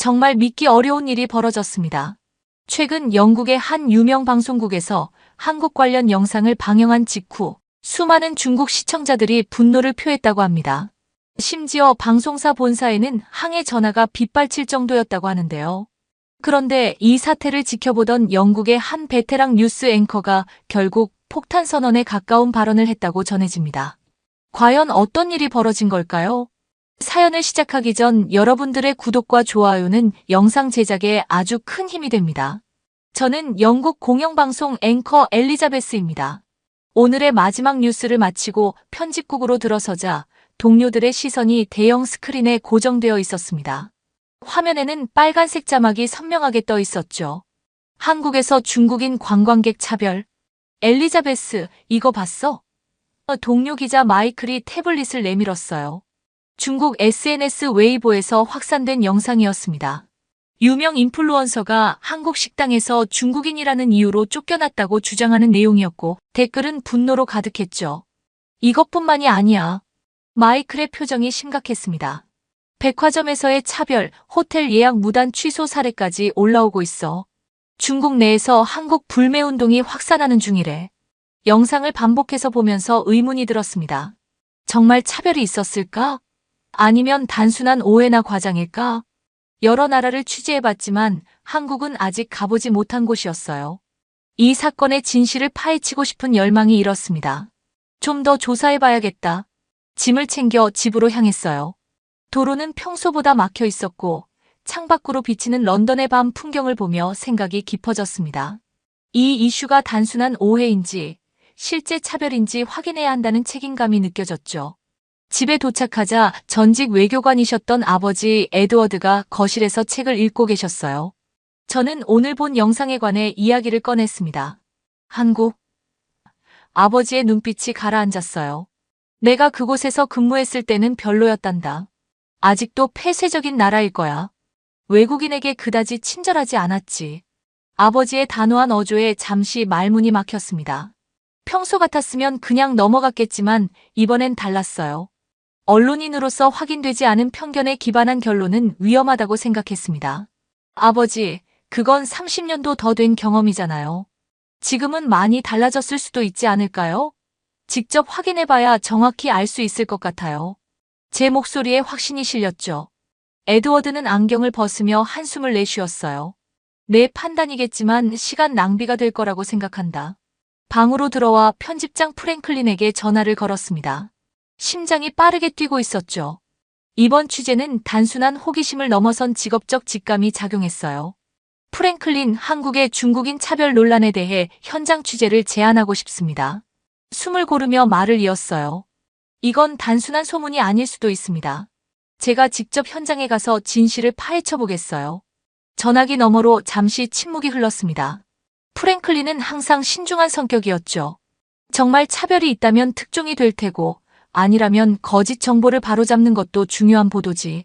정말 믿기 어려운 일이 벌어졌습니다. 최근 영국의 한 유명 방송국에서 한국 관련 영상을 방영한 직후 수많은 중국 시청자들이 분노를 표했다고 합니다. 심지어 방송사 본사에는 항해 전화가 빗발칠 정도였다고 하는데요. 그런데 이 사태를 지켜보던 영국의 한 베테랑 뉴스 앵커가 결국 폭탄 선언에 가까운 발언을 했다고 전해집니다. 과연 어떤 일이 벌어진 걸까요? 사연을 시작하기 전 여러분들의 구독과 좋아요는 영상 제작에 아주 큰 힘이 됩니다. 저는 영국 공영방송 앵커 엘리자베스입니다. 오늘의 마지막 뉴스를 마치고 편집국으로 들어서자 동료들의 시선이 대형 스크린에 고정되어 있었습니다. 화면에는 빨간색 자막이 선명하게 떠 있었죠. 한국에서 중국인 관광객 차별. 엘리자베스, 이거 봤어? 동료 기자 마이클이 태블릿을 내밀었어요. 중국 SNS 웨이보에서 확산된 영상이었습니다. 유명 인플루언서가 한국 식당에서 중국인이라는 이유로 쫓겨났다고 주장하는 내용이었고 댓글은 분노로 가득했죠. 이것뿐만이 아니야. 마이클의 표정이 심각했습니다. 백화점에서의 차별, 호텔 예약 무단 취소 사례까지 올라오고 있어. 중국 내에서 한국 불매운동이 확산하는 중이래. 영상을 반복해서 보면서 의문이 들었습니다. 정말 차별이 있었을까? 아니면 단순한 오해나 과장일까? 여러 나라를 취재해봤지만 한국은 아직 가보지 못한 곳이었어요. 이 사건의 진실을 파헤치고 싶은 열망이 일었습니다. 좀 더 조사해봐야겠다. 짐을 챙겨 집으로 향했어요. 도로는 평소보다 막혀 있었고 창밖으로 비치는 런던의 밤 풍경을 보며 생각이 깊어졌습니다. 이 이슈가 단순한 오해인지 실제 차별인지 확인해야 한다는 책임감이 느껴졌죠. 집에 도착하자 전직 외교관이셨던 아버지 에드워드가 거실에서 책을 읽고 계셨어요. 저는 오늘 본 영상에 관해 이야기를 꺼냈습니다. 한국. 아버지의 눈빛이 가라앉았어요. 내가 그곳에서 근무했을 때는 별로였단다. 아직도 폐쇄적인 나라일 거야. 외국인에게 그다지 친절하지 않았지. 아버지의 단호한 어조에 잠시 말문이 막혔습니다. 평소 같았으면 그냥 넘어갔겠지만 이번엔 달랐어요. 언론인으로서 확인되지 않은 편견에 기반한 결론은 위험하다고 생각했습니다. 아버지, 그건 30년도 더 된 경험이잖아요. 지금은 많이 달라졌을 수도 있지 않을까요? 직접 확인해봐야 정확히 알 수 있을 것 같아요. 제 목소리에 확신이 실렸죠. 에드워드는 안경을 벗으며 한숨을 내쉬었어요. 내 판단이겠지만 시간 낭비가 될 거라고 생각한다. 방으로 들어와 편집장 프랭클린에게 전화를 걸었습니다. 심장이 빠르게 뛰고 있었죠. 이번 취재는 단순한 호기심을 넘어선 직업적 직감이 작용했어요. 프랭클린, 한국의 중국인 차별 논란에 대해 현장 취재를 제안하고 싶습니다. 숨을 고르며 말을 이었어요. 이건 단순한 소문이 아닐 수도 있습니다. 제가 직접 현장에 가서 진실을 파헤쳐 보겠어요. 전화기 너머로 잠시 침묵이 흘렀습니다. 프랭클린은 항상 신중한 성격이었죠. 정말 차별이 있다면 특종이 될 테고 아니라면 거짓 정보를 바로잡는 것도 중요한 보도지.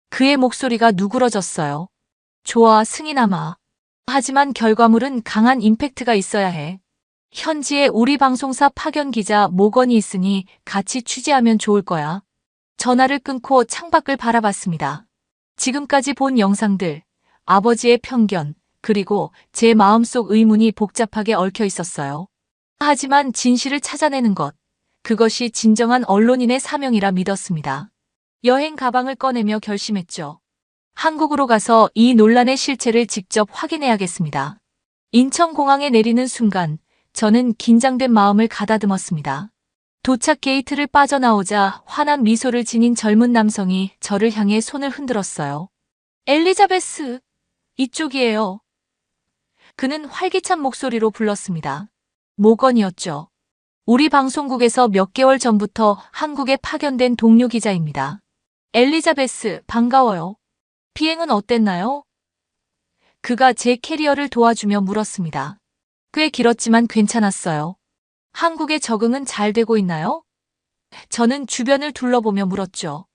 그의 목소리가 누그러졌어요. 좋아, 승인아마. 하지만 결과물은 강한 임팩트가 있어야 해. 현지에 우리 방송사 파견 기자 모건이 있으니 같이 취재하면 좋을 거야. 전화를 끊고 창밖을 바라봤습니다. 지금까지 본 영상들, 아버지의 편견, 그리고 제 마음속 의문이 복잡하게 얽혀 있었어요. 하지만 진실을 찾아내는 것, 그것이 진정한 언론인의 사명이라 믿었습니다. 여행 가방을 꺼내며 결심했죠. 한국으로 가서 이 논란의 실체를 직접 확인해야겠습니다. 인천공항에 내리는 순간 저는 긴장된 마음을 가다듬었습니다. 도착 게이트를 빠져나오자 환한 미소를 지닌 젊은 남성이 저를 향해 손을 흔들었어요. 엘리자베스, 이쪽이에요. 그는 활기찬 목소리로 불렀습니다. 모건이었죠. 우리 방송국에서 몇 개월 전부터 한국에 파견된 동료 기자입니다. 엘리자베스, 반가워요. 비행은 어땠나요? 그가 제 캐리어를 도와주며 물었습니다. 꽤 길었지만 괜찮았어요. 한국에 적응은 잘 되고 있나요? 저는 주변을 둘러보며 물었죠.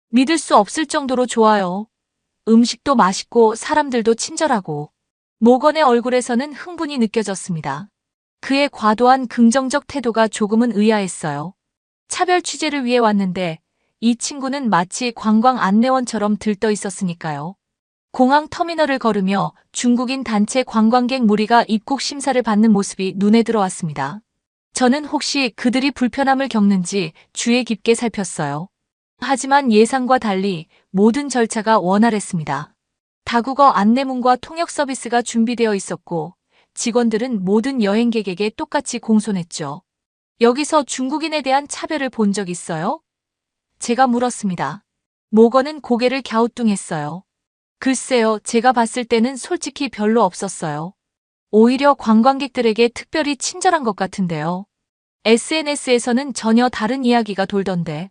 믿을 수 없을 정도로 좋아요. 음식도 맛있고 사람들도 친절하고. 모건의 얼굴에서는 흥분이 느껴졌습니다. 그의 과도한 긍정적 태도가 조금은 의아했어요. 차별 취재를 위해 왔는데 이 친구는 마치 관광 안내원처럼 들떠 있었으니까요. 공항 터미널을 걸으며 중국인 단체 관광객 무리가 입국 심사를 받는 모습이 눈에 들어왔습니다. 저는 혹시 그들이 불편함을 겪는지 주의 깊게 살폈어요. 하지만 예상과 달리 모든 절차가 원활했습니다. 다국어 안내문과 통역 서비스가 준비되어 있었고 직원들은 모든 여행객에게 똑같이 공손했죠. 여기서 중국인에 대한 차별을 본 적 있어요? 제가 물었습니다. 모건은 고개를 갸우뚱했어요. 글쎄요, 제가 봤을 때는 솔직히 별로 없었어요. 오히려 관광객들에게 특별히 친절한 것 같은데요. SNS에서는 전혀 다른 이야기가 돌던데.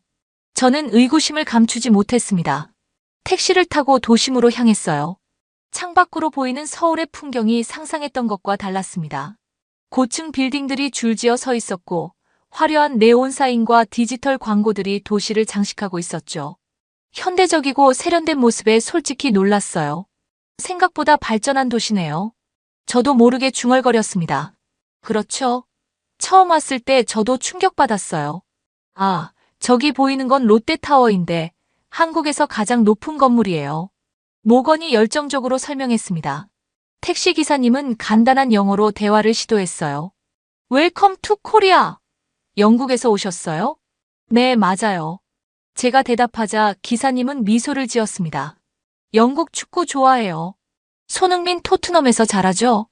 저는 의구심을 감추지 못했습니다. 택시를 타고 도심으로 향했어요. 창밖으로 보이는 서울의 풍경이 상상했던 것과 달랐습니다. 고층 빌딩들이 줄지어 서 있었고 화려한 네온 사인과 디지털 광고들이 도시를 장식하고 있었죠. 현대적이고 세련된 모습에 솔직히 놀랐어요. 생각보다 발전한 도시네요. 저도 모르게 중얼거렸습니다. 그렇죠. 처음 왔을 때 저도 충격받았어요. 아, 저기 보이는 건 롯데타워인데 한국에서 가장 높은 건물이에요. 모건이 열정적으로 설명했습니다. 택시 기사님은 간단한 영어로 대화를 시도했어요. 웰컴 투 코리아. 영국에서 오셨어요? 네, 맞아요. 제가 대답하자 기사님은 미소를 지었습니다. 영국 축구 좋아해요. 손흥민 토트넘에서 잘하죠?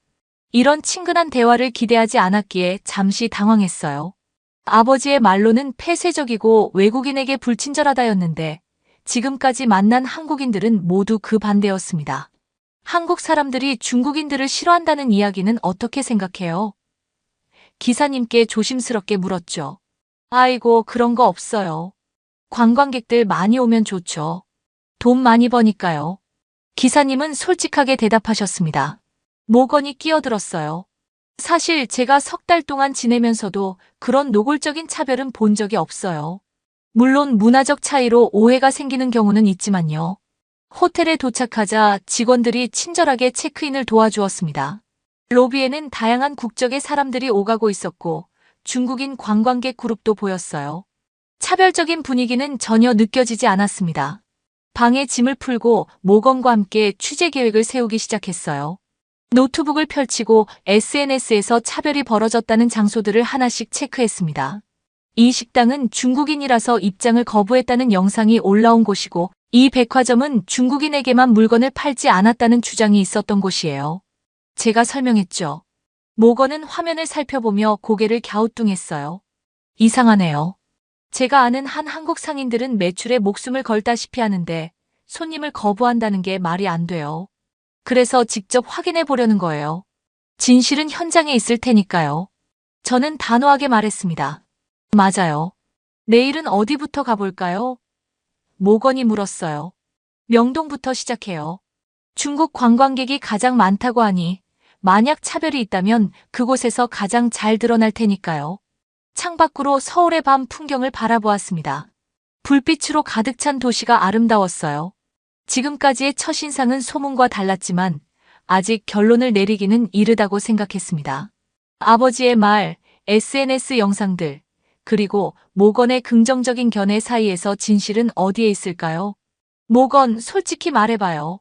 이런 친근한 대화를 기대하지 않았기에 잠시 당황했어요. 아버지의 말로는 폐쇄적이고 외국인에게 불친절하다였는데 지금까지 만난 한국인들은 모두 그 반대였습니다. 한국 사람들이 중국인들을 싫어한다는 이야기는 어떻게 생각해요? 기사님께 조심스럽게 물었죠. 아이고, 그런 거 없어요. 관광객들 많이 오면 좋죠. 돈 많이 버니까요. 기사님은 솔직하게 대답하셨습니다. 모건이 끼어들었어요. 사실 제가 석 달 동안 지내면서도 그런 노골적인 차별은 본 적이 없어요. 물론 문화적 차이로 오해가 생기는 경우는 있지만요. 호텔에 도착하자 직원들이 친절하게 체크인을 도와주었습니다. 로비에는 다양한 국적의 사람들이 오가고 있었고 중국인 관광객 그룹도 보였어요. 차별적인 분위기는 전혀 느껴지지 않았습니다. 방에 짐을 풀고 모건과 함께 취재 계획을 세우기 시작했어요. 노트북을 펼치고 SNS에서 차별이 벌어졌다는 장소들을 하나씩 체크했습니다. 이 식당은 중국인이라서 입장을 거부했다는 영상이 올라온 곳이고 이 백화점은 중국인에게만 물건을 팔지 않았다는 주장이 있었던 곳이에요. 제가 설명했죠. 모건은 화면을 살펴보며 고개를 갸우뚱했어요. 이상하네요. 제가 아는 한 한국 상인들은 매출에 목숨을 걸다시피 하는데 손님을 거부한다는 게 말이 안 돼요. 그래서 직접 확인해 보려는 거예요. 진실은 현장에 있을 테니까요. 저는 단호하게 말했습니다. 맞아요. 내일은 어디부터 가볼까요? 모건이 물었어요. 명동부터 시작해요. 중국 관광객이 가장 많다고 하니 만약 차별이 있다면 그곳에서 가장 잘 드러날 테니까요. 창밖으로 서울의 밤 풍경을 바라보았습니다. 불빛으로 가득 찬 도시가 아름다웠어요. 지금까지의 첫인상은 소문과 달랐지만 아직 결론을 내리기는 이르다고 생각했습니다. 아버지의 말, SNS 영상들, 그리고 모건의 긍정적인 견해 사이에서 진실은 어디에 있을까요? 모건, 솔직히 말해봐요.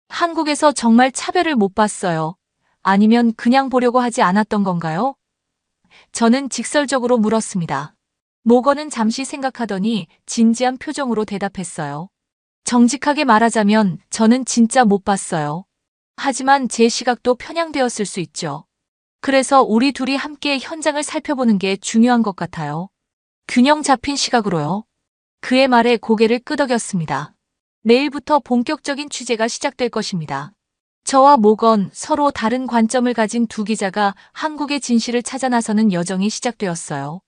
한국에서 정말 차별을 못 봤어요. 아니면 그냥 보려고 하지 않았던 건가요? 저는 직설적으로 물었습니다. 모건은 잠시 생각하더니 진지한 표정으로 대답했어요. 정직하게 말하자면 저는 진짜 못 봤어요. 하지만 제 시각도 편향되었을 수 있죠. 그래서 우리 둘이 함께 현장을 살펴보는 게 중요한 것 같아요. 균형 잡힌 시각으로요. 그의 말에 고개를 끄덕였습니다. 내일부터 본격적인 취재가 시작될 것입니다. 저와 모건, 서로 다른 관점을 가진 두 기자가 한국의 진실을 찾아 나서는 여정이 시작되었어요.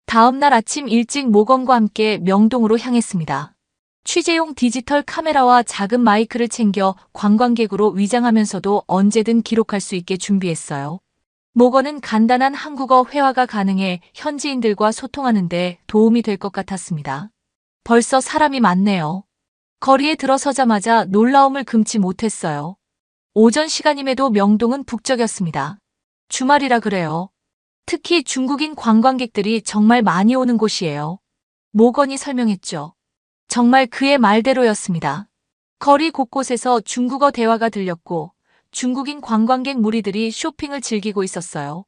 다음 날 아침 일찍 모건과 함께 명동으로 향했습니다. 취재용 디지털 카메라와 작은 마이크를 챙겨 관광객으로 위장하면서도 언제든 기록할 수 있게 준비했어요. 모건은 간단한 한국어 회화가 가능해 현지인들과 소통하는 데 도움이 될 것 같았습니다. 벌써 사람이 많네요. 거리에 들어서자마자 놀라움을 금치 못했어요. 오전 시간임에도 명동은 북적였습니다. 주말이라 그래요. 특히 중국인 관광객들이 정말 많이 오는 곳이에요. 모건이 설명했죠. 정말 그의 말대로였습니다. 거리 곳곳에서 중국어 대화가 들렸고 중국인 관광객 무리들이 쇼핑을 즐기고 있었어요.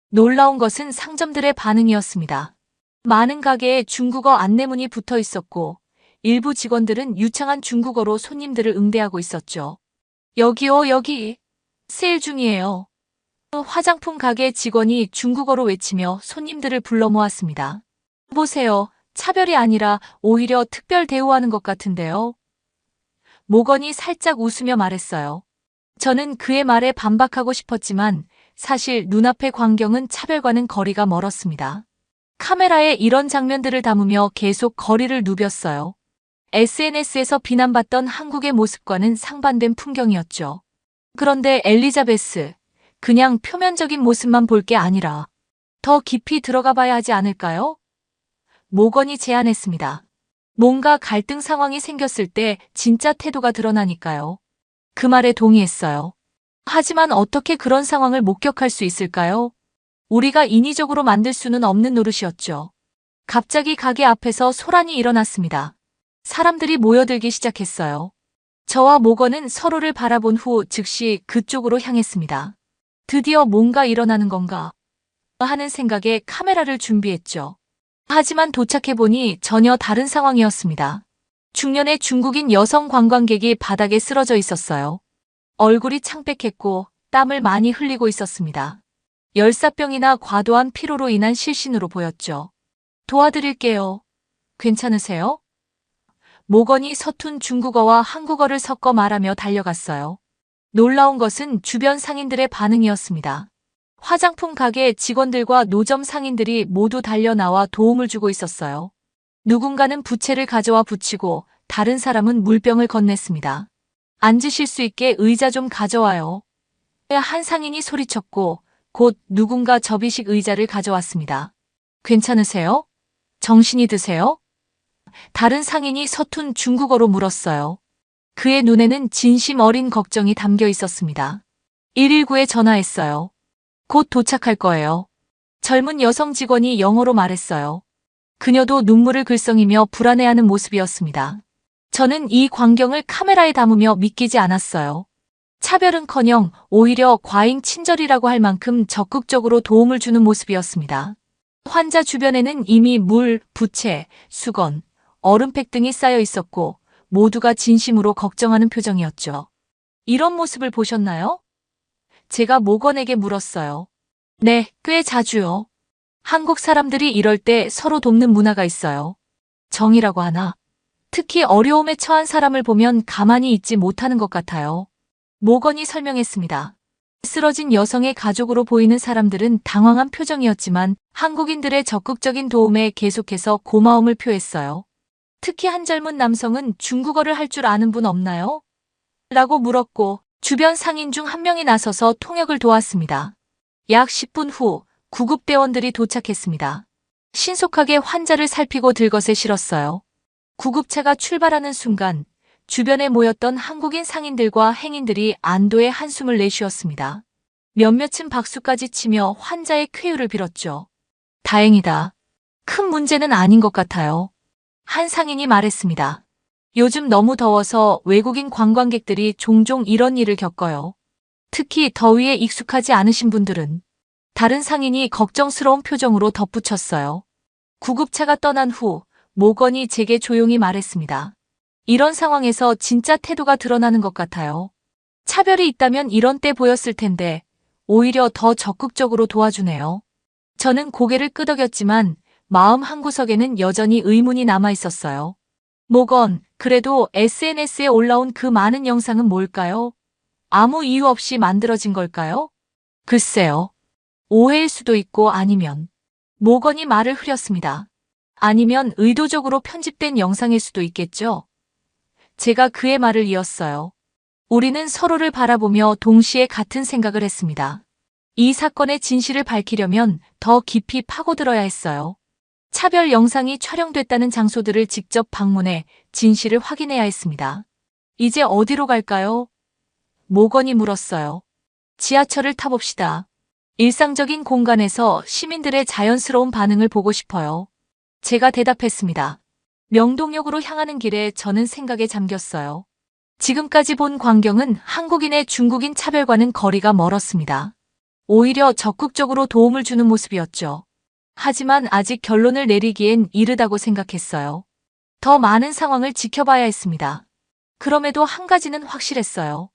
놀라운 것은 상점들의 반응이었습니다. 많은 가게에 중국어 안내문이 붙어 있었고 일부 직원들은 유창한 중국어로 손님들을 응대하고 있었죠. 여기요, 여기. 세일 중이에요. 화장품 가게 직원이 중국어로 외치며 손님들을 불러 모았습니다. 보세요. 차별이 아니라 오히려 특별 대우하는 것 같은데요. 모건이 살짝 웃으며 말했어요. 저는 그의 말에 반박하고 싶었지만 사실 눈앞의 광경은 차별과는 거리가 멀었습니다. 카메라에 이런 장면들을 담으며 계속 거리를 누볐어요. SNS에서 비난받던 한국의 모습과는 상반된 풍경이었죠. 그런데 엘리자베스, 그냥 표면적인 모습만 볼 게 아니라 더 깊이 들어가 봐야 하지 않을까요? 모건이 제안했습니다. 뭔가 갈등 상황이 생겼을 때 진짜 태도가 드러나니까요. 그 말에 동의했어요. 하지만 어떻게 그런 상황을 목격할 수 있을까요? 우리가 인위적으로 만들 수는 없는 노릇이었죠. 갑자기 가게 앞에서 소란이 일어났습니다. 사람들이 모여들기 시작했어요. 저와 모건은 서로를 바라본 후 즉시 그쪽으로 향했습니다. 드디어 뭔가 일어나는 건가 하는 생각에 카메라를 준비했죠. 하지만 도착해보니 전혀 다른 상황이었습니다. 중년의 중국인 여성 관광객이 바닥에 쓰러져 있었어요. 얼굴이 창백했고 땀을 많이 흘리고 있었습니다. 열사병이나 과도한 피로로 인한 실신으로 보였죠. 도와드릴게요. 괜찮으세요? 모건이 서툰 중국어와 한국어를 섞어 말하며 달려갔어요. 놀라운 것은 주변 상인들의 반응이었습니다. 화장품 가게 직원들과 노점 상인들이 모두 달려나와 도움을 주고 있었어요. 누군가는 부채를 가져와 붙이고 다른 사람은 물병을 건넸습니다. 앉으실 수 있게 의자 좀 가져와요. 한 상인이 소리쳤고 곧 누군가 접이식 의자를 가져왔습니다. 괜찮으세요? 정신이 드세요? 다른 상인이 서툰 중국어로 물었어요. 그의 눈에는 진심 어린 걱정이 담겨 있었습니다. 119에 전화했어요. 곧 도착할 거예요. 젊은 여성 직원이 영어로 말했어요. 그녀도 눈물을 글썽이며 불안해하는 모습이었습니다. 저는 이 광경을 카메라에 담으며 믿기지 않았어요. 차별은커녕 오히려 과잉 친절이라고 할 만큼 적극적으로 도움을 주는 모습이었습니다. 환자 주변에는 이미 물, 부채, 수건, 얼음팩 등이 쌓여 있었고 모두가 진심으로 걱정하는 표정이었죠. 이런 모습을 보셨나요? 제가 모건에게 물었어요. 네, 꽤 자주요. 한국 사람들이 이럴 때 서로 돕는 문화가 있어요. 정이라고 하나? 특히 어려움에 처한 사람을 보면 가만히 있지 못하는 것 같아요. 모건이 설명했습니다. 쓰러진 여성의 가족으로 보이는 사람들은 당황한 표정이었지만 한국인들의 적극적인 도움에 계속해서 고마움을 표했어요. 특히 한 젊은 남성은 중국어를 할 줄 아는 분 없나요? 라고 물었고 주변 상인 중 한 명이 나서서 통역을 도왔습니다. 약 10분 후 구급대원들이 도착했습니다. 신속하게 환자를 살피고 들것에 실었어요. 구급차가 출발하는 순간 주변에 모였던 한국인 상인들과 행인들이 안도의 한숨을 내쉬었습니다. 몇몇은 박수까지 치며 환자의 쾌유를 빌었죠. 다행이다. 큰 문제는 아닌 것 같아요. 한 상인이 말했습니다. 요즘 너무 더워서 외국인 관광객들이 종종 이런 일을 겪어요. 특히 더위에 익숙하지 않으신 분들은. 다른 상인이 걱정스러운 표정으로 덧붙였어요. 구급차가 떠난 후 모건이 제게 조용히 말했습니다. 이런 상황에서 진짜 태도가 드러나는 것 같아요. 차별이 있다면 이런 때 보였을 텐데 오히려 더 적극적으로 도와주네요. 저는 고개를 끄덕였지만 마음 한구석에는 여전히 의문이 남아 있었어요. 모건, 그래도 SNS에 올라온 그 많은 영상은 뭘까요? 아무 이유 없이 만들어진 걸까요? 글쎄요. 오해일 수도 있고 아니면. 모건이 말을 흐렸습니다. 아니면 의도적으로 편집된 영상일 수도 있겠죠. 제가 그의 말을 이었어요. 우리는 서로를 바라보며 동시에 같은 생각을 했습니다. 이 사건의 진실을 밝히려면 더 깊이 파고들어야 했어요. 차별 영상이 촬영됐다는 장소들을 직접 방문해 진실을 확인해야 했습니다. 이제 어디로 갈까요? 모건이 물었어요. 지하철을 타봅시다. 일상적인 공간에서 시민들의 자연스러운 반응을 보고 싶어요. 제가 대답했습니다. 명동역으로 향하는 길에 저는 생각에 잠겼어요. 지금까지 본 광경은 한국인의 중국인 차별과는 거리가 멀었습니다. 오히려 적극적으로 도움을 주는 모습이었죠. 하지만 아직 결론을 내리기엔 이르다고 생각했어요. 더 많은 상황을 지켜봐야 했습니다. 그럼에도 한 가지는 확실했어요.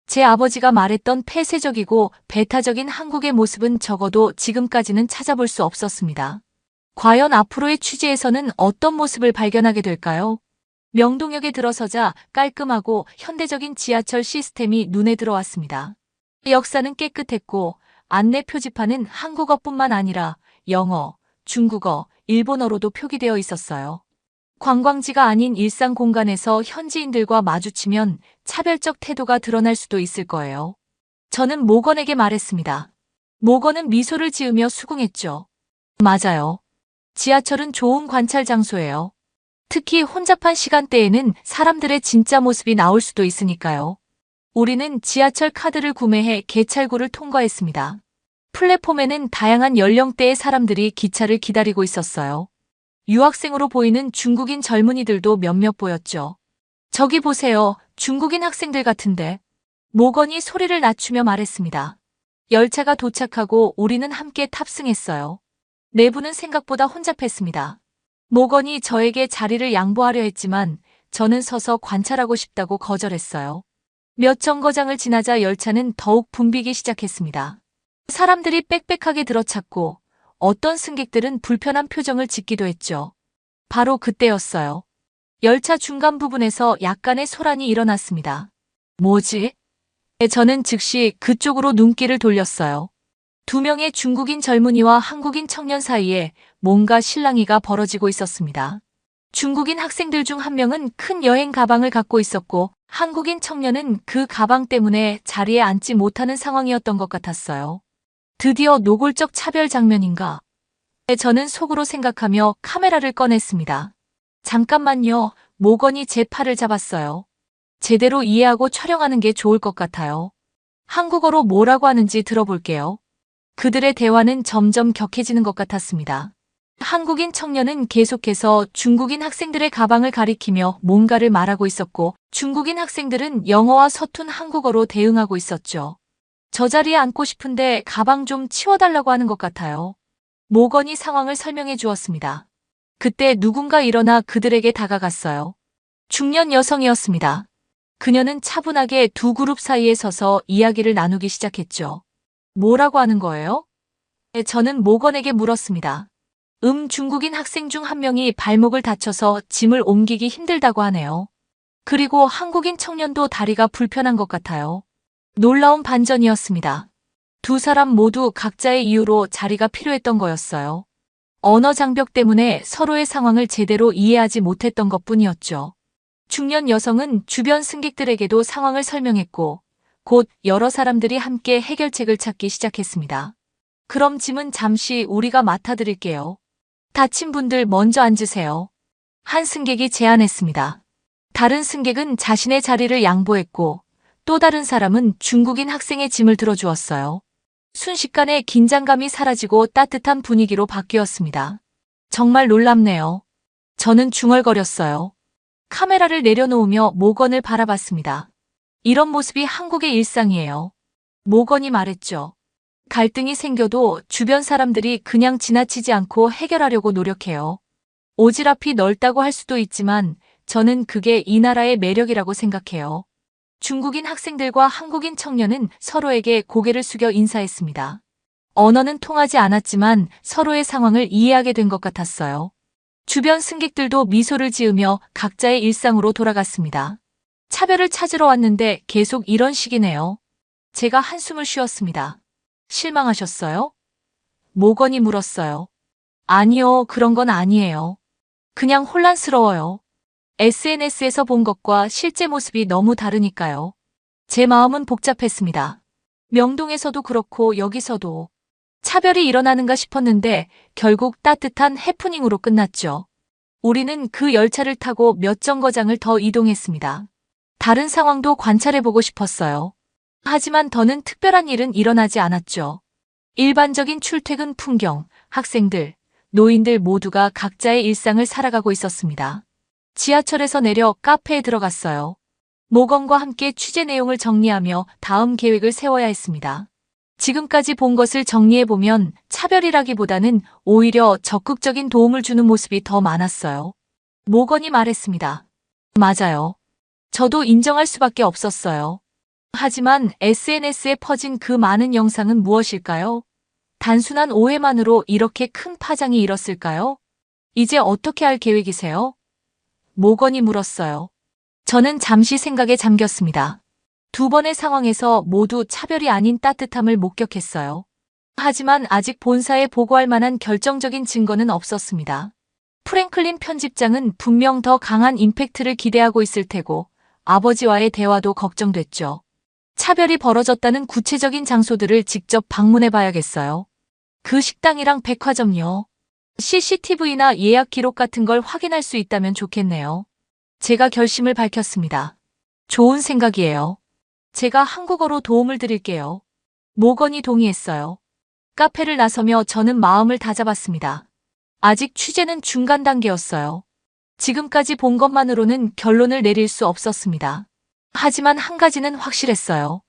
제 아버지가 말했던 폐쇄적이고 배타적인 한국의 모습은 적어도 지금까지는 찾아볼 수 없었습니다. 과연 앞으로의 취재에서는 어떤 모습을 발견하게 될까요? 명동역에 들어서자 깔끔하고 현대적인 지하철 시스템이 눈에 들어왔습니다. 역사는 깨끗했고 안내 표지판은 한국어뿐만 아니라 영어, 중국어, 일본어로도 표기되어 있었어요. 관광지가 아닌 일상 공간에서 현지인들과 마주치면 차별적 태도가 드러날 수도 있을 거예요. 저는 모건에게 말했습니다. 모건은 미소를 지으며 수긍했죠. 맞아요. 지하철은 좋은 관찰 장소예요. 특히 혼잡한 시간대에는 사람들의 진짜 모습이 나올 수도 있으니까요. 우리는 지하철 카드를 구매해 개찰구를 통과했습니다. 플랫폼에는 다양한 연령대의 사람들이 기차를 기다리고 있었어요. 유학생으로 보이는 중국인 젊은이들도 몇몇 보였죠. 저기 보세요. 중국인 학생들 같은데. 모건이 소리를 낮추며 말했습니다. 열차가 도착하고 우리는 함께 탑승했어요. 내부는 생각보다 혼잡했습니다. 모건이 저에게 자리를 양보하려 했지만 저는 서서 관찰하고 싶다고 거절했어요. 몇 정거장을 지나자 열차는 더욱 붐비기 시작했습니다. 사람들이 빽빽하게 들어찼고 어떤 승객들은 불편한 표정을 짓기도 했죠. 바로 그때였어요. 열차 중간 부분에서 약간의 소란이 일어났습니다. 뭐지? 저는 즉시 그쪽으로 눈길을 돌렸어요. 두 명의 중국인 젊은이와 한국인 청년 사이에 뭔가 실랑이가 벌어지고 있었습니다. 중국인 학생들 중 한 명은 큰 여행 가방을 갖고 있었고 한국인 청년은 그 가방 때문에 자리에 앉지 못하는 상황이었던 것 같았어요. 드디어 노골적 차별 장면인가? 저는 속으로 생각하며 카메라를 꺼냈습니다. 잠깐만요. 모건이 제 팔을 잡았어요. 제대로 이해하고 촬영하는 게 좋을 것 같아요. 한국어로 뭐라고 하는지 들어볼게요. 그들의 대화는 점점 격해지는 것 같았습니다. 한국인 청년은 계속해서 중국인 학생들의 가방을 가리키며 뭔가를 말하고 있었고 중국인 학생들은 영어와 서툰 한국어로 대응하고 있었죠. 저 자리에 앉고 싶은데 가방 좀 치워달라고 하는 것 같아요. 모건이 상황을 설명해 주었습니다. 그때 누군가 일어나 그들에게 다가갔어요. 중년 여성이었습니다. 그녀는 차분하게 두 그룹 사이에 서서 이야기를 나누기 시작했죠. 뭐라고 하는 거예요? 저는 모건에게 물었습니다. 중국인 학생 중 한 명이 발목을 다쳐서 짐을 옮기기 힘들다고 하네요. 그리고 한국인 청년도 다리가 불편한 것 같아요. 놀라운 반전이었습니다. 두 사람 모두 각자의 이유로 자리가 필요했던 거였어요. 언어 장벽 때문에 서로의 상황을 제대로 이해하지 못했던 것뿐이었죠. 중년 여성은 주변 승객들에게도 상황을 설명했고 곧 여러 사람들이 함께 해결책을 찾기 시작했습니다. 그럼 짐은 잠시 우리가 맡아드릴게요. 다친 분들 먼저 앉으세요. 한 승객이 제안했습니다. 다른 승객은 자신의 자리를 양보했고 또 다른 사람은 중국인 학생의 짐을 들어주었어요. 순식간에 긴장감이 사라지고 따뜻한 분위기로 바뀌었습니다. 정말 놀랍네요. 저는 중얼거렸어요. 카메라를 내려놓으며 모건을 바라봤습니다. 이런 모습이 한국의 일상이에요. 모건이 말했죠. 갈등이 생겨도 주변 사람들이 그냥 지나치지 않고 해결하려고 노력해요. 오지랖이 넓다고 할 수도 있지만 저는 그게 이 나라의 매력이라고 생각해요. 중국인 학생들과 한국인 청년은 서로에게 고개를 숙여 인사했습니다. 언어는 통하지 않았지만 서로의 상황을 이해하게 된 것 같았어요. 주변 승객들도 미소를 지으며 각자의 일상으로 돌아갔습니다. 차별을 찾으러 왔는데 계속 이런 식이네요. 제가 한숨을 쉬었습니다. 실망하셨어요? 모건이 물었어요. 아니요, 그런 건 아니에요. 그냥 혼란스러워요. SNS에서 본 것과 실제 모습이 너무 다르니까요. 제 마음은 복잡했습니다. 명동에서도 그렇고 여기서도 차별이 일어나는가 싶었는데 결국 따뜻한 해프닝으로 끝났죠. 우리는 그 열차를 타고 몇 정거장을 더 이동했습니다. 다른 상황도 관찰해보고 싶었어요. 하지만 더는 특별한 일은 일어나지 않았죠. 일반적인 출퇴근 풍경, 학생들, 노인들 모두가 각자의 일상을 살아가고 있었습니다. 지하철에서 내려 카페에 들어갔어요. 모건과 함께 취재 내용을 정리하며 다음 계획을 세워야 했습니다. 지금까지 본 것을 정리해보면 차별이라기보다는 오히려 적극적인 도움을 주는 모습이 더 많았어요. 모건이 말했습니다. 맞아요. 저도 인정할 수밖에 없었어요. 하지만 SNS에 퍼진 그 많은 영상은 무엇일까요? 단순한 오해만으로 이렇게 큰 파장이 일었을까요? 이제 어떻게 할 계획이세요? 모건이 물었어요. 저는 잠시 생각에 잠겼습니다. 두 번의 상황에서 모두 차별이 아닌 따뜻함을 목격했어요. 하지만 아직 본사에 보고할 만한 결정적인 증거는 없었습니다. 프랭클린 편집장은 분명 더 강한 임팩트를 기대하고 있을 테고 아버지와의 대화도 걱정됐죠. 차별이 벌어졌다는 구체적인 장소들을 직접 방문해 봐야겠어요. 그 식당이랑 백화점요. CCTV나 예약 기록 같은 걸 확인할 수 있다면 좋겠네요. 제가 결심을 밝혔습니다. 좋은 생각이에요. 제가 한국어로 도움을 드릴게요. 모건이 동의했어요. 카페를 나서며 저는 마음을 다잡았습니다. 아직 취재는 중간 단계였어요. 지금까지 본 것만으로는 결론을 내릴 수 없었습니다. 하지만 한 가지는 확실했어요.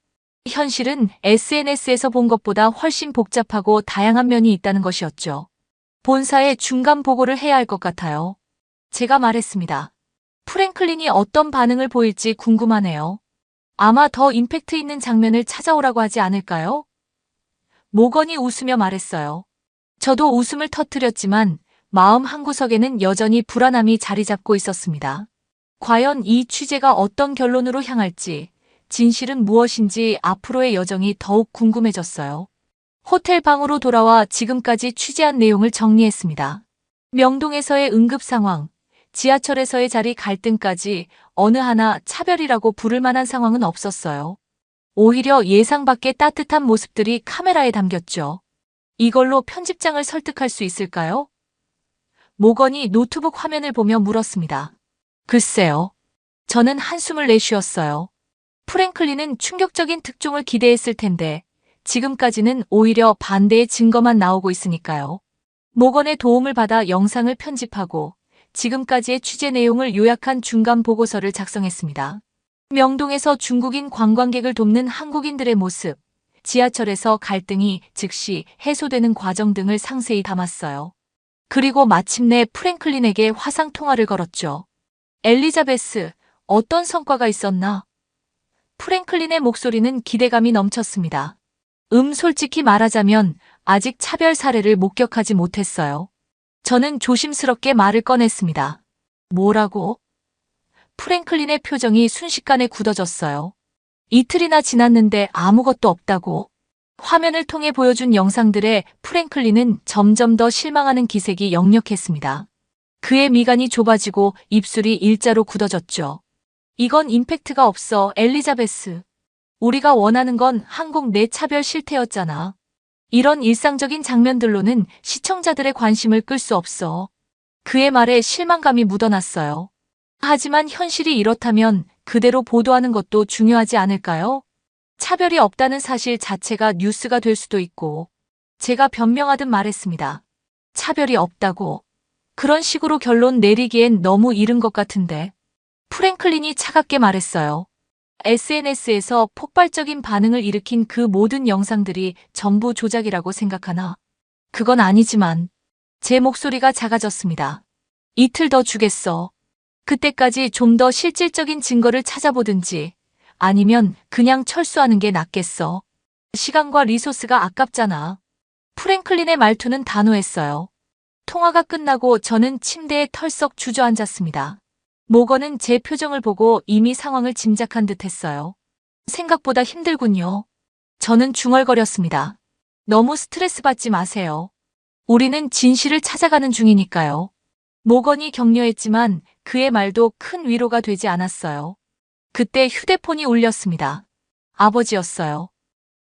현실은 SNS에서 본 것보다 훨씬 복잡하고 다양한 면이 있다는 것이었죠. 본사에 중간 보고를 해야 할 것 같아요. 제가 말했습니다. 프랭클린이 어떤 반응을 보일지 궁금하네요. 아마 더 임팩트 있는 장면을 찾아오라고 하지 않을까요? 모건이 웃으며 말했어요. 저도 웃음을 터뜨렸지만 마음 한구석에는 여전히 불안함이 자리 잡고 있었습니다. 과연 이 취재가 어떤 결론으로 향할지, 진실은 무엇인지 앞으로의 여정이 더욱 궁금해졌어요. 호텔 방으로 돌아와 지금까지 취재한 내용을 정리했습니다. 명동에서의 응급 상황, 지하철에서의 자리 갈등까지 어느 하나 차별이라고 부를 만한 상황은 없었어요. 오히려 예상 밖의 따뜻한 모습들이 카메라에 담겼죠. 이걸로 편집장을 설득할 수 있을까요? 모건이 노트북 화면을 보며 물었습니다. 글쎄요. 저는 한숨을 내쉬었어요. 프랭클린은 충격적인 특종을 기대했을 텐데 지금까지는 오히려 반대의 증거만 나오고 있으니까요. 모건의 도움을 받아 영상을 편집하고 지금까지의 취재 내용을 요약한 중간 보고서를 작성했습니다. 명동에서 중국인 관광객을 돕는 한국인들의 모습, 지하철에서 갈등이 즉시 해소되는 과정 등을 상세히 담았어요. 그리고 마침내 프랭클린에게 화상 통화를 걸었죠. 엘리자베스, 어떤 성과가 있었나? 프랭클린의 목소리는 기대감이 넘쳤습니다. 솔직히 말하자면 아직 차별 사례를 목격하지 못했어요. 저는 조심스럽게 말을 꺼냈습니다. 뭐라고? 프랭클린의 표정이 순식간에 굳어졌어요. 이틀이나 지났는데 아무것도 없다고. 화면을 통해 보여준 영상들에 프랭클린은 점점 더 실망하는 기색이 역력했습니다. 그의 미간이 좁아지고 입술이 일자로 굳어졌죠. 이건 임팩트가 없어, 엘리자베스. 우리가 원하는 건 한국 내 차별 실태였잖아. 이런 일상적인 장면들로는 시청자들의 관심을 끌 수 없어. 그의 말에 실망감이 묻어났어요. 하지만 현실이 이렇다면 그대로 보도하는 것도 중요하지 않을까요? 차별이 없다는 사실 자체가 뉴스가 될 수도 있고. 제가 변명하듯 말했습니다. 차별이 없다고. 그런 식으로 결론 내리기엔 너무 이른 것 같은데. 프랭클린이 차갑게 말했어요. SNS에서 폭발적인 반응을 일으킨 그 모든 영상들이 전부 조작이라고 생각하나? 그건 아니지만 제 목소리가 작아졌습니다. 이틀 더 주겠어. 그때까지 좀 더 실질적인 증거를 찾아보든지 아니면 그냥 철수하는 게 낫겠어. 시간과 리소스가 아깝잖아. 프랭클린의 말투는 단호했어요. 통화가 끝나고 저는 침대에 털썩 주저앉았습니다. 모건은 제 표정을 보고 이미 상황을 짐작한 듯 했어요. 생각보다 힘들군요. 저는 중얼거렸습니다. 너무 스트레스 받지 마세요. 우리는 진실을 찾아가는 중이니까요. 모건이 격려했지만 그의 말도 큰 위로가 되지 않았어요. 그때 휴대폰이 울렸습니다. 아버지였어요.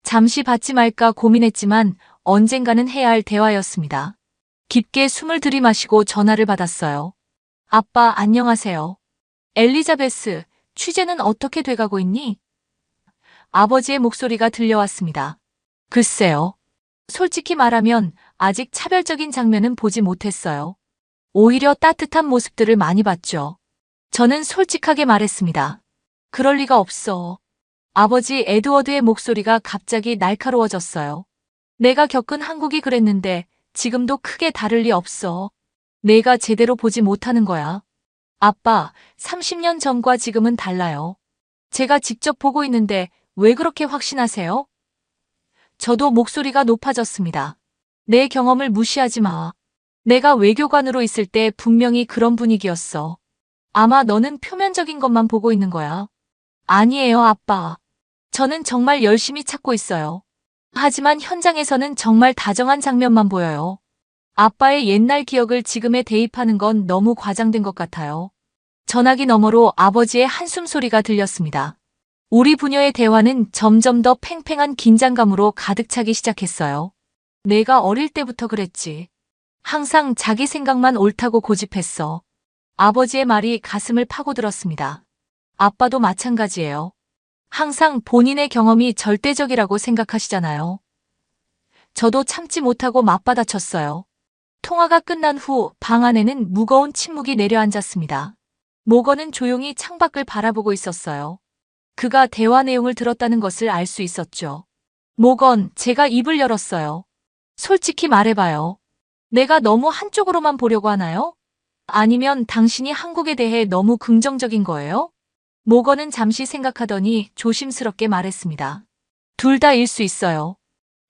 잠시 받지 말까 고민했지만 언젠가는 해야 할 대화였습니다. 깊게 숨을 들이마시고 전화를 받았어요. 아빠, 안녕하세요. 엘리자베스, 취재는 어떻게 돼가고 있니? 아버지의 목소리가 들려왔습니다. 글쎄요. 솔직히 말하면 아직 차별적인 장면은 보지 못했어요. 오히려 따뜻한 모습들을 많이 봤죠. 저는 솔직하게 말했습니다. 그럴 리가 없어. 아버지 에드워드의 목소리가 갑자기 날카로워졌어요. 내가 겪은 한국이 그랬는데 지금도 크게 다를 리 없어. 내가 제대로 보지 못하는 거야. 아빠, 30년 전과 지금은 달라요. 제가 직접 보고 있는데 왜 그렇게 확신하세요? 저도 목소리가 높아졌습니다. 내 경험을 무시하지 마. 내가 외교관으로 있을 때 분명히 그런 분위기였어. 아마 너는 표면적인 것만 보고 있는 거야. 아니에요, 아빠. 저는 정말 열심히 찾고 있어요. 하지만 현장에서는 정말 다정한 장면만 보여요. 아빠의 옛날 기억을 지금에 대입하는 건 너무 과장된 것 같아요. 전화기 너머로 아버지의 한숨 소리가 들렸습니다. 우리 부녀의 대화는 점점 더 팽팽한 긴장감으로 가득 차기 시작했어요. 내가 어릴 때부터 그랬지. 항상 자기 생각만 옳다고 고집했어. 아버지의 말이 가슴을 파고들었습니다. 아빠도 마찬가지예요. 항상 본인의 경험이 절대적이라고 생각하시잖아요. 저도 참지 못하고 맞받아쳤어요. 통화가 끝난 후 방 안에는 무거운 침묵이 내려앉았습니다. 모건은 조용히 창밖을 바라보고 있었어요. 그가 대화 내용을 들었다는 것을 알 수 있었죠. 모건, 제가 입을 열었어요. 솔직히 말해봐요. 내가 너무 한쪽으로만 보려고 하나요? 아니면 당신이 한국에 대해 너무 긍정적인 거예요? 모건은 잠시 생각하더니 조심스럽게 말했습니다. 둘 다일 수 있어요.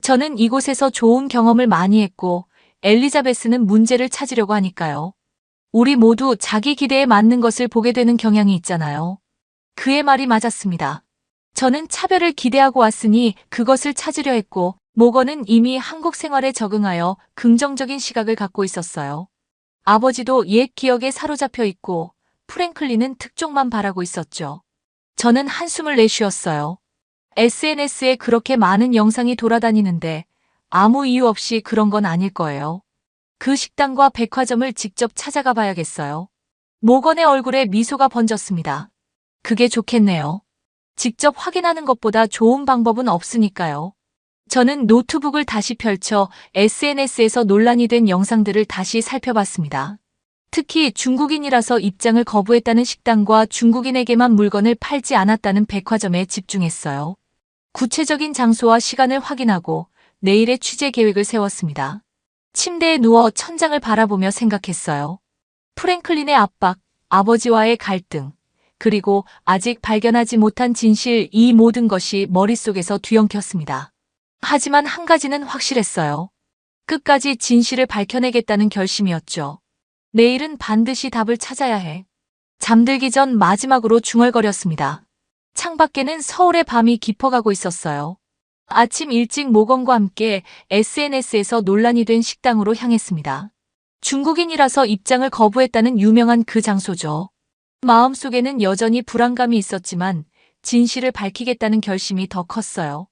저는 이곳에서 좋은 경험을 많이 했고, 엘리자베스는 문제를 찾으려고 하니까요. 우리 모두 자기 기대에 맞는 것을 보게 되는 경향이 있잖아요. 그의 말이 맞았습니다. 저는 차별을 기대하고 왔으니 그것을 찾으려 했고, 모건은 이미 한국 생활에 적응하여 긍정적인 시각을 갖고 있었어요. 아버지도 옛 기억에 사로잡혀 있고, 프랭클린은 특종만 바라고 있었죠. 저는 한숨을 내쉬었어요. SNS에 그렇게 많은 영상이 돌아다니는데 아무 이유 없이 그런 건 아닐 거예요. 그 식당과 백화점을 직접 찾아가 봐야겠어요. 모건의 얼굴에 미소가 번졌습니다. 그게 좋겠네요. 직접 확인하는 것보다 좋은 방법은 없으니까요. 저는 노트북을 다시 펼쳐 SNS에서 논란이 된 영상들을 다시 살펴봤습니다. 특히 중국인이라서 입장을 거부했다는 식당과 중국인에게만 물건을 팔지 않았다는 백화점에 집중했어요. 구체적인 장소와 시간을 확인하고 내일의 취재 계획을 세웠습니다. 침대에 누워 천장을 바라보며 생각했어요. 프랭클린의 압박, 아버지와의 갈등, 그리고 아직 발견하지 못한 진실, 이 모든 것이 머릿속에서 뒤엉켰습니다. 하지만 한 가지는 확실했어요. 끝까지 진실을 밝혀내겠다는 결심이었죠. 내일은 반드시 답을 찾아야 해. 잠들기 전 마지막으로 중얼거렸습니다. 창밖에는 서울의 밤이 깊어가고 있었어요. 아침 일찍 모건과 함께 SNS에서 논란이 된 식당으로 향했습니다. 중국인이라서 입장을 거부했다는 유명한 그 장소죠. 마음속에는 여전히 불안감이 있었지만 진실을 밝히겠다는 결심이 더 컸어요.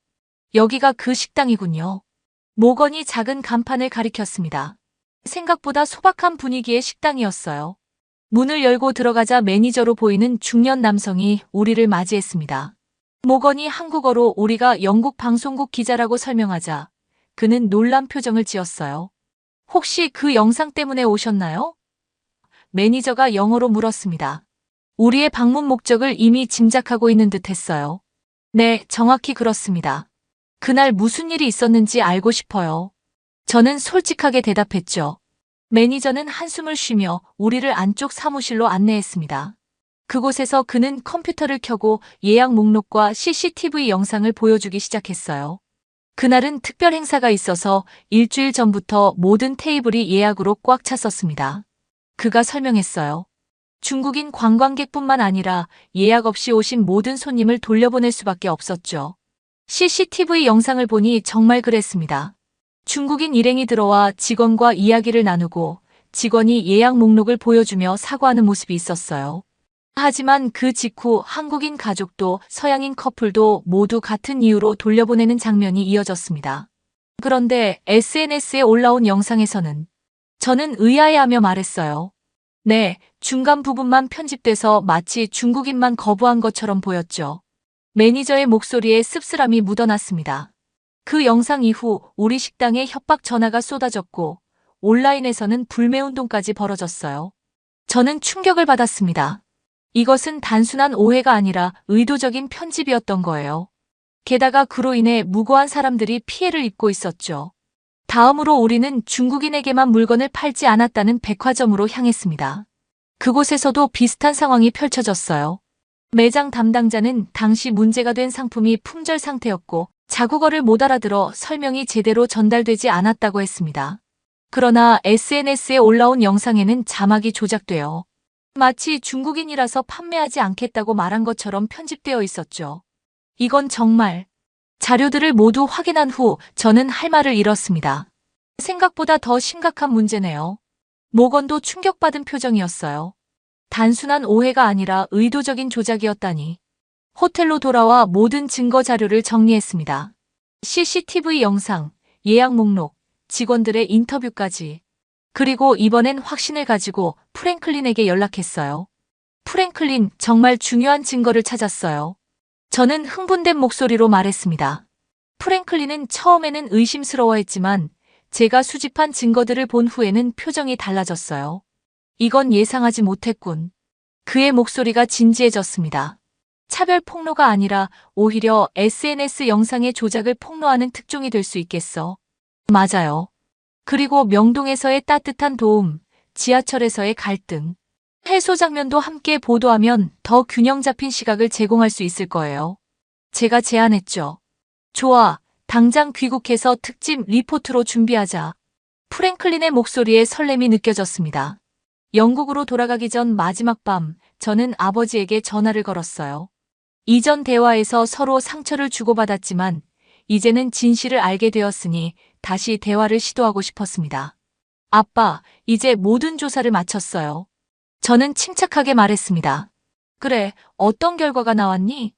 여기가 그 식당이군요. 모건이 작은 간판을 가리켰습니다. 생각보다 소박한 분위기의 식당이었어요. 문을 열고 들어가자 매니저로 보이는 중년 남성이 우리를 맞이했습니다. 모건이 한국어로 우리가 영국 방송국 기자라고 설명하자 그는 놀란 표정을 지었어요. 혹시 그 영상 때문에 오셨나요? 매니저가 영어로 물었습니다. 우리의 방문 목적을 이미 짐작하고 있는 듯 했어요. 네, 정확히 그렇습니다. 그날 무슨 일이 있었는지 알고 싶어요. 저는 솔직하게 대답했죠. 매니저는 한숨을 쉬며 우리를 안쪽 사무실로 안내했습니다. 그곳에서 그는 컴퓨터를 켜고 예약 목록과 CCTV 영상을 보여주기 시작했어요. 그날은 특별 행사가 있어서 일주일 전부터 모든 테이블이 예약으로 꽉 찼었습니다. 그가 설명했어요. 중국인 관광객뿐만 아니라 예약 없이 오신 모든 손님을 돌려보낼 수밖에 없었죠. CCTV 영상을 보니 정말 그랬습니다. 중국인 일행이 들어와 직원과 이야기를 나누고 직원이 예약 목록을 보여주며 사과하는 모습이 있었어요. 하지만 그 직후 한국인 가족도 서양인 커플도 모두 같은 이유로 돌려보내는 장면이 이어졌습니다. 그런데 SNS에 올라온 영상에서는 저는 의아해하며 말했어요. 네, 중간 부분만 편집돼서 마치 중국인만 거부한 것처럼 보였죠. 매니저의 목소리에 씁쓸함이 묻어났습니다. 그 영상 이후 우리 식당에 협박 전화가 쏟아졌고 온라인에서는 불매운동까지 벌어졌어요. 저는 충격을 받았습니다. 이것은 단순한 오해가 아니라 의도적인 편집이었던 거예요. 게다가 그로 인해 무고한 사람들이 피해를 입고 있었죠. 다음으로 우리는 중국인에게만 물건을 팔지 않았다는 백화점으로 향했습니다. 그곳에서도 비슷한 상황이 펼쳐졌어요. 매장 담당자는 당시 문제가 된 상품이 품절 상태였고 자국어를 못 알아들어 설명이 제대로 전달되지 않았다고 했습니다. 그러나 SNS에 올라온 영상에는 자막이 조작되어 마치 중국인이라서 판매하지 않겠다고 말한 것처럼 편집되어 있었죠. 이건 정말 자료들을 모두 확인한 후 저는 할 말을 잃었습니다. 생각보다 더 심각한 문제네요. 모건도 충격받은 표정이었어요. 단순한 오해가 아니라 의도적인 조작이었다니. 호텔로 돌아와 모든 증거 자료를 정리했습니다. CCTV 영상, 예약 목록, 직원들의 인터뷰까지. 그리고 이번엔 확신을 가지고 프랭클린에게 연락했어요. 프랭클린, 정말 중요한 증거를 찾았어요. 저는 흥분된 목소리로 말했습니다. 프랭클린은 처음에는 의심스러워했지만 제가 수집한 증거들을 본 후에는 표정이 달라졌어요. 이건 예상하지 못했군. 그의 목소리가 진지해졌습니다. 차별 폭로가 아니라 오히려 SNS 영상의 조작을 폭로하는 특종이 될 수 있겠어. 맞아요. 그리고 명동에서의 따뜻한 도움, 지하철에서의 갈등, 해소 장면도 함께 보도하면 더 균형 잡힌 시각을 제공할 수 있을 거예요. 제가 제안했죠. 좋아, 당장 귀국해서 특집 리포트로 준비하자. 프랭클린의 목소리에 설렘이 느껴졌습니다. 영국으로 돌아가기 전 마지막 밤, 저는 아버지에게 전화를 걸었어요. 이전 대화에서 서로 상처를 주고받았지만 이제는 진실을 알게 되었으니 다시 대화를 시도하고 싶었습니다. 아빠, 이제 모든 조사를 마쳤어요. 저는 침착하게 말했습니다. 그래, 어떤 결과가 나왔니?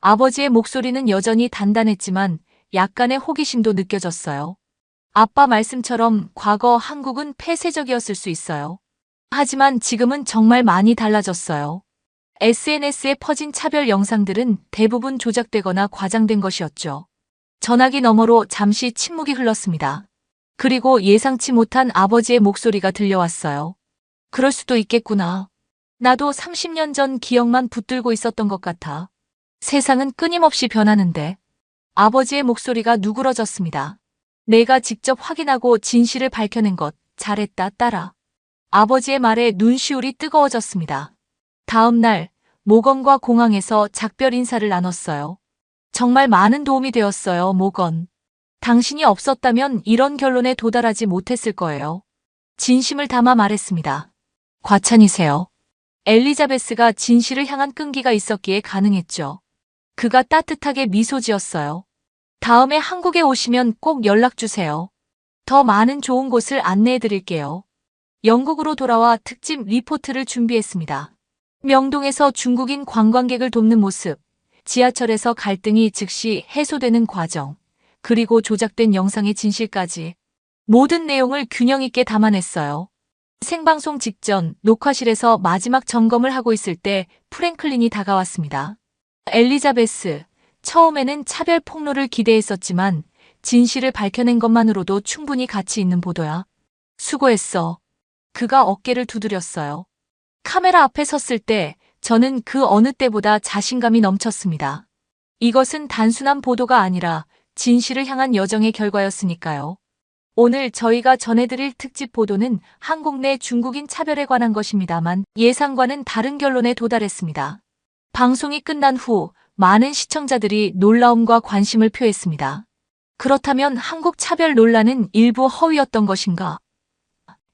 아버지의 목소리는 여전히 단단했지만 약간의 호기심도 느껴졌어요. 아빠 말씀처럼 과거 한국은 폐쇄적이었을 수 있어요. 하지만 지금은 정말 많이 달라졌어요. SNS에 퍼진 차별 영상들은 대부분 조작되거나 과장된 것이었죠. 전화기 너머로 잠시 침묵이 흘렀습니다. 그리고 예상치 못한 아버지의 목소리가 들려왔어요. 그럴 수도 있겠구나. 나도 30년 전 기억만 붙들고 있었던 것 같아. 세상은 끊임없이 변하는데. 아버지의 목소리가 누그러졌습니다. 내가 직접 확인하고 진실을 밝혀낸 것, 잘했다, 딸아. 아버지의 말에 눈시울이 뜨거워졌습니다. 다음 날, 모건과 공항에서 작별 인사를 나눴어요. 정말 많은 도움이 되었어요, 모건. 당신이 없었다면 이런 결론에 도달하지 못했을 거예요. 진심을 담아 말했습니다. 과찬이세요. 엘리자베스가 진실을 향한 끈기가 있었기에 가능했죠. 그가 따뜻하게 미소 지었어요. 다음에 한국에 오시면 꼭 연락주세요. 더 많은 좋은 곳을 안내해 드릴게요. 영국으로 돌아와 특집 리포트를 준비했습니다. 명동에서 중국인 관광객을 돕는 모습, 지하철에서 갈등이 즉시 해소되는 과정, 그리고 조작된 영상의 진실까지 모든 내용을 균형 있게 담아냈어요. 생방송 직전 녹화실에서 마지막 점검을 하고 있을 때 프랭클린이 다가왔습니다. 엘리자베스, 처음에는 차별 폭로를 기대했었지만 진실을 밝혀낸 것만으로도 충분히 가치 있는 보도야. 수고했어. 그가 어깨를 두드렸어요. 카메라 앞에 섰을 때 저는 그 어느 때보다 자신감이 넘쳤습니다. 이것은 단순한 보도가 아니라 진실을 향한 여정의 결과였으니까요. 오늘 저희가 전해드릴 특집 보도는 한국 내 중국인 차별에 관한 것입니다만 예상과는 다른 결론에 도달했습니다. 방송이 끝난 후 많은 시청자들이 놀라움과 관심을 표했습니다. 그렇다면 한국 차별 논란은 일부 허위였던 것인가?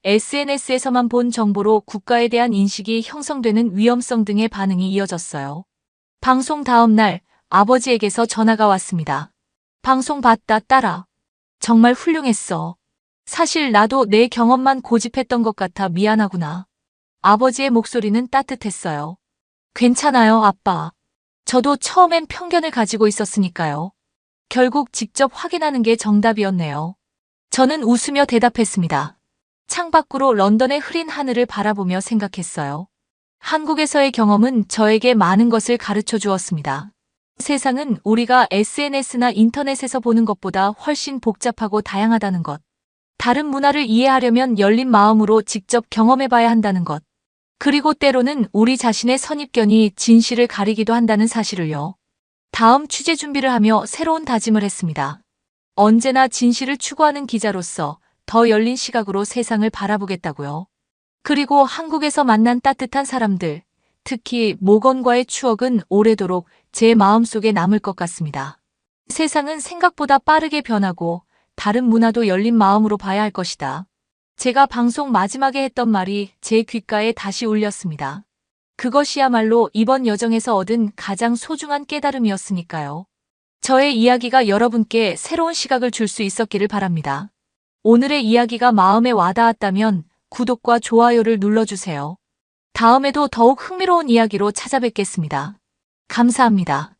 SNS에서만 본 정보로 국가에 대한 인식이 형성되는 위험성 등의 반응이 이어졌어요. 방송 다음 날 아버지에게서 전화가 왔습니다. 방송 봤다, 딸아. 정말 훌륭했어. 사실 나도 내 경험만 고집했던 것 같아 미안하구나. 아버지의 목소리는 따뜻했어요. 괜찮아요, 아빠. 저도 처음엔 편견을 가지고 있었으니까요. 결국 직접 확인하는 게 정답이었네요. 저는 웃으며 대답했습니다. 창밖으로 런던의 흐린 하늘을 바라보며 생각했어요. 한국에서의 경험은 저에게 많은 것을 가르쳐 주었습니다. 세상은 우리가 SNS나 인터넷에서 보는 것보다 훨씬 복잡하고 다양하다는 것. 다른 문화를 이해하려면 열린 마음으로 직접 경험해봐야 한다는 것. 그리고 때로는 우리 자신의 선입견이 진실을 가리기도 한다는 사실을요. 다음 취재 준비를 하며 새로운 다짐을 했습니다. 언제나 진실을 추구하는 기자로서 더 열린 시각으로 세상을 바라보겠다고요. 그리고 한국에서 만난 따뜻한 사람들, 특히 모건과의 추억은 오래도록 제 마음속에 남을 것 같습니다. 세상은 생각보다 빠르게 변하고 다른 문화도 열린 마음으로 봐야 할 것이다. 제가 방송 마지막에 했던 말이 제 귓가에 다시 울렸습니다. 그것이야말로 이번 여정에서 얻은 가장 소중한 깨달음이었으니까요. 저의 이야기가 여러분께 새로운 시각을 줄 수 있었기를 바랍니다. 오늘의 이야기가 마음에 와닿았다면 구독과 좋아요를 눌러주세요. 다음에도 더욱 흥미로운 이야기로 찾아뵙겠습니다. 감사합니다.